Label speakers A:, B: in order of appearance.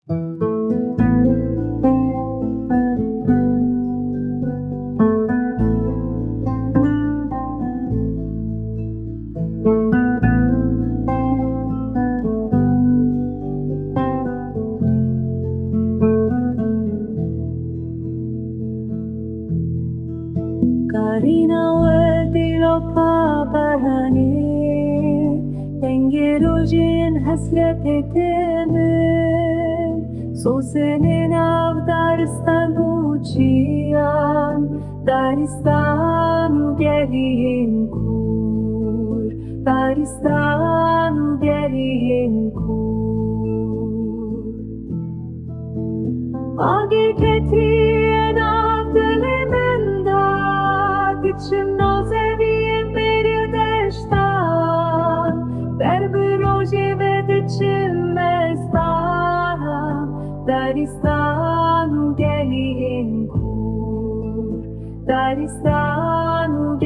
A: Karina ودي بهاني Tengerojin hasreti temin So senin av Daristan uçiyan Daristan gelin kur Daristan gelin kur Agi ketiyen av diliminde Gitçim nozeviyim bir deştan در بروجی و دچمستانم دریستان و گلین کور دریستان و